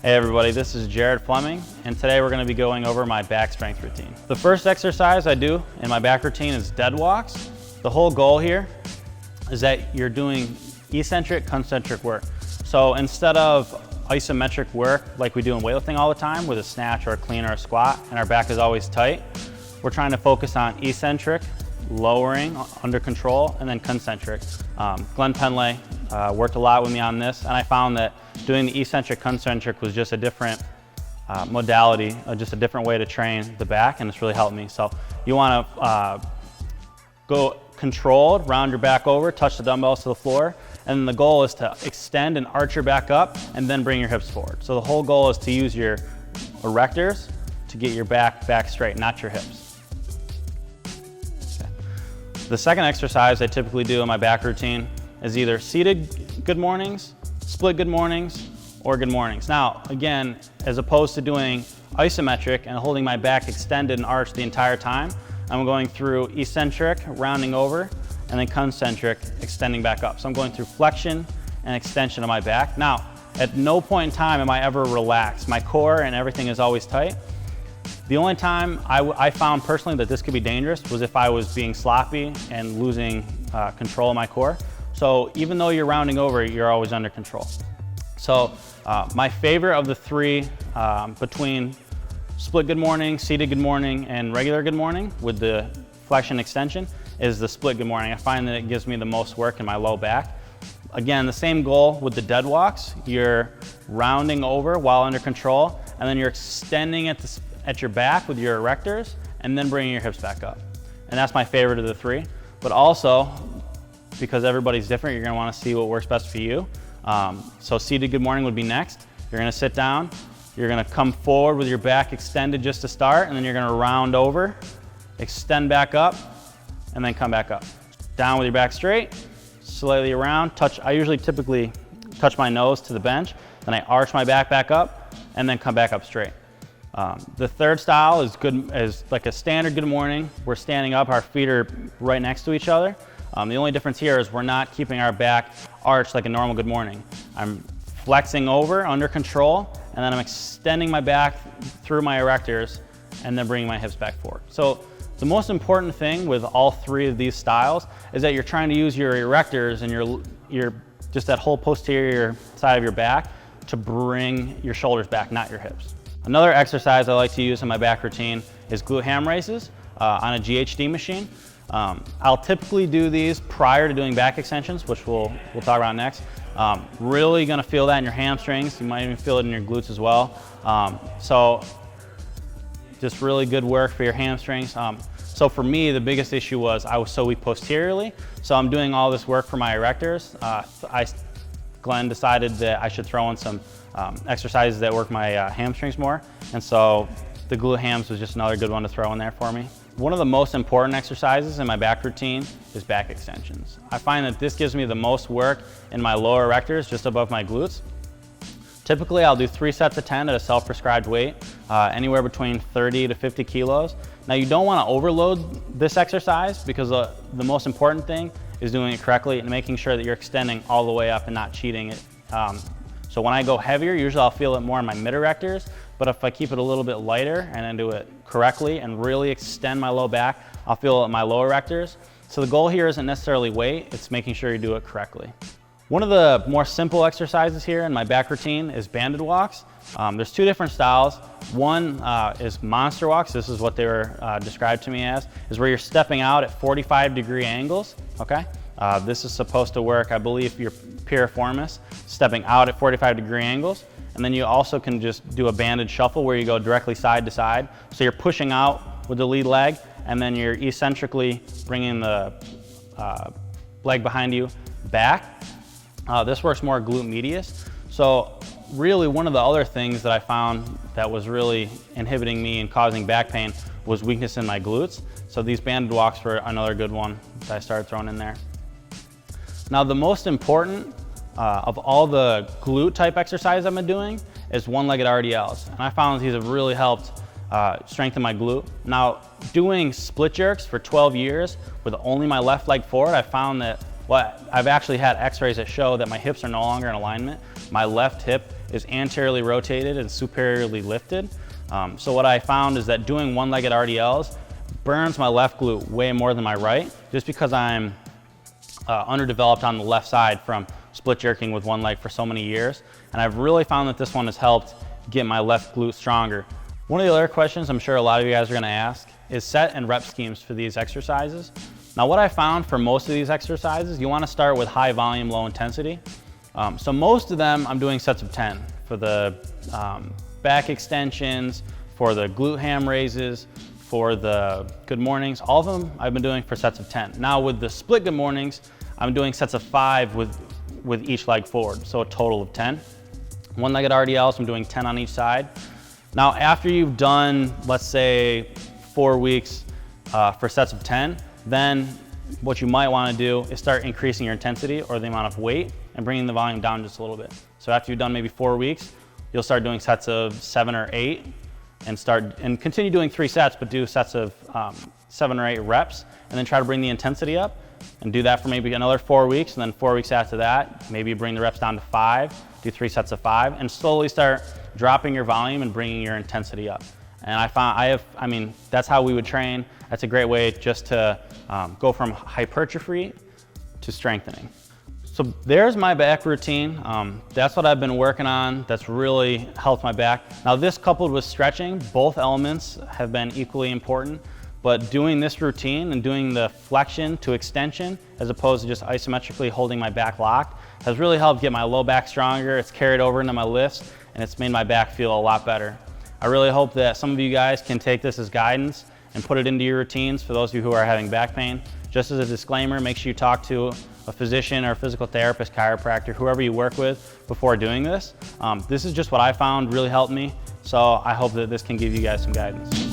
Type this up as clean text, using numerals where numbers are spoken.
Hey everybody, this is Fleming, and today we're going to be going over my back strength routine. The first exercise I do in my back routine is dead walks. The whole goal here is that you're doing eccentric, concentric work. So instead of isometric work like we do in weightlifting all the time with a snatch or a clean or a squat and our back is always tight, we're trying to focus on eccentric, lowering, under control, and then concentric. Glenn Penlay worked a lot with me on this, and I found that doing the eccentric, concentric was just a different modality, just a different way to train the back, and it's really helped me. So you want to go controlled, round your back over, touch the dumbbells to the floor, and then the goal is to extend and arch your back up and then bring your hips forward. So the whole goal is to use your erectors to get your back straight, not your hips. Okay. The second exercise I typically do in my back routine is either seated good mornings, split good mornings, or good mornings. Now, again, as opposed to doing isometric and holding my back extended and arched the entire time, I'm going through eccentric, rounding over, and then concentric, extending back up. So I'm going through flexion and extension of my back. Now, at no point in time am I ever relaxed. My core and everything is always tight. The only time I found personally that this could be dangerous was if I was being sloppy and losing control of my core. So even though you're rounding over, you're always under control. So my favorite of the three between split good morning, seated good morning, and regular good morning with the flexion extension is the split good morning. I find that it gives me the most work in my low back. Again, the same goal with the dead walks. You're rounding over while under control, and then you're extending at your back with your erectors, and then bringing your hips back up. And that's my favorite of the three. But also, because everybody's different, you're gonna wanna see what works best for you. So seated good morning would be next. You're gonna sit down, you're gonna come forward with your back extended just to start, and then you're gonna round over, extend back up, and then come back up. Down with your back straight, slightly around, I usually typically touch my nose to the bench, then I arch my back up, and then come back up straight. The third style is like a standard good morning. We're standing up, our feet are right next to each other. The only difference here is we're not keeping our back arched like a normal good morning. I'm flexing over, under control, and then I'm extending my back through my erectors and then bringing my hips back forward. So the most important thing with all three of these styles is that you're trying to use your erectors and your just that whole posterior side of your back to bring your shoulders back, not your hips. Another exercise I like to use in my back routine is glute ham raises on a GHD machine. I'll typically do these prior to doing back extensions, which we'll talk about next. Really gonna feel that in your hamstrings. You might even feel it in your glutes as well. So just really good work for your hamstrings. So for me, the biggest issue was I was so weak posteriorly. So I'm doing all this work for my erectors. Glenn decided that I should throw in some exercises that work my hamstrings more. And so the glute hams was just another good one to throw in there for me. One of the most important exercises in my back routine is back extensions. I find that this gives me the most work in my lower erectors, just above my glutes. Typically, I'll do 3 sets of 10 at a self-prescribed weight, anywhere between 30 to 50 kilos. Now, you don't want to overload this exercise because the most important thing is doing it correctly and making sure that you're extending all the way up and not cheating it. So when I go heavier, usually I'll feel it more in my mid erectors, but if I keep it a little bit lighter and then do it correctly and really extend my low back, I'll feel it in my lower erectors. So the goal here isn't necessarily weight, it's making sure you do it correctly. One of the more simple exercises here in my back routine is banded walks. There's 2 different styles. One is monster walks. This is what they were described to me as, is where you're stepping out at 45-degree angles, okay? This is supposed to work, I believe, your piriformis, stepping out at 45-degree angles. And then you also can just do a banded shuffle where you go directly side to side. So you're pushing out with the lead leg, and then you're eccentrically bringing the leg behind you back. This works more glute medius. So really one of the other things that I found that was really inhibiting me and causing back pain was weakness in my glutes. So these banded walks were another good one that I started throwing in there. Now the most important of all the glute type exercises I've been doing is one-legged RDLs. And I found these have really helped strengthen my glute. Now doing split jerks for 12 years with only my left leg forward, I found that Well, I've actually had x-rays that show that my hips are no longer in alignment. My left hip is anteriorly rotated and superiorly lifted. So what I found is that doing one-legged RDLs burns my left glute way more than my right, just because I'm underdeveloped on the left side from split jerking with one leg for so many years. And I've really found that this one has helped get my left glute stronger. One of the other questions I'm sure a lot of you guys are gonna ask is set and rep schemes for these exercises. Now what I found for most of these exercises, you wanna start with high volume, low intensity. So most of them I'm doing sets of 10 for the back extensions, for the glute ham raises, for the good mornings. All of them I've been doing for sets of 10. Now with the split good mornings, I'm doing sets of 5 with each leg forward, so a total of 10. One-legged RDLs, I'm doing 10 on each side. Now after you've done, let's say 4 weeks for sets of 10, then what you might want to do is start increasing your intensity or the amount of weight and bringing the volume down just a little bit. So after you've done maybe 4 weeks, you'll start doing sets of 7 or 8 and continue doing 3 sets, but do sets of 7 or 8 reps, and then try to bring the intensity up and do that for maybe another 4 weeks, and then 4 weeks after that, maybe you bring the reps down to 5, do 3 sets of 5, and slowly start dropping your volume and bringing your intensity up. And I mean, that's how we would train. That's a great way just to go from hypertrophy to strengthening. So there's my back routine. That's what I've been working on. That's really helped my back. Now this coupled with stretching, both elements have been equally important, but doing this routine and doing the flexion to extension as opposed to just isometrically holding my back locked has really helped get my low back stronger. It's carried over into my lifts and it's made my back feel a lot better. I really hope that some of you guys can take this as guidance and put it into your routines for those of you who are having back pain. Just as a disclaimer, make sure you talk to a physician or a physical therapist, chiropractor, whoever you work with before doing this. This is just what I found really helped me, so I hope that this can give you guys some guidance.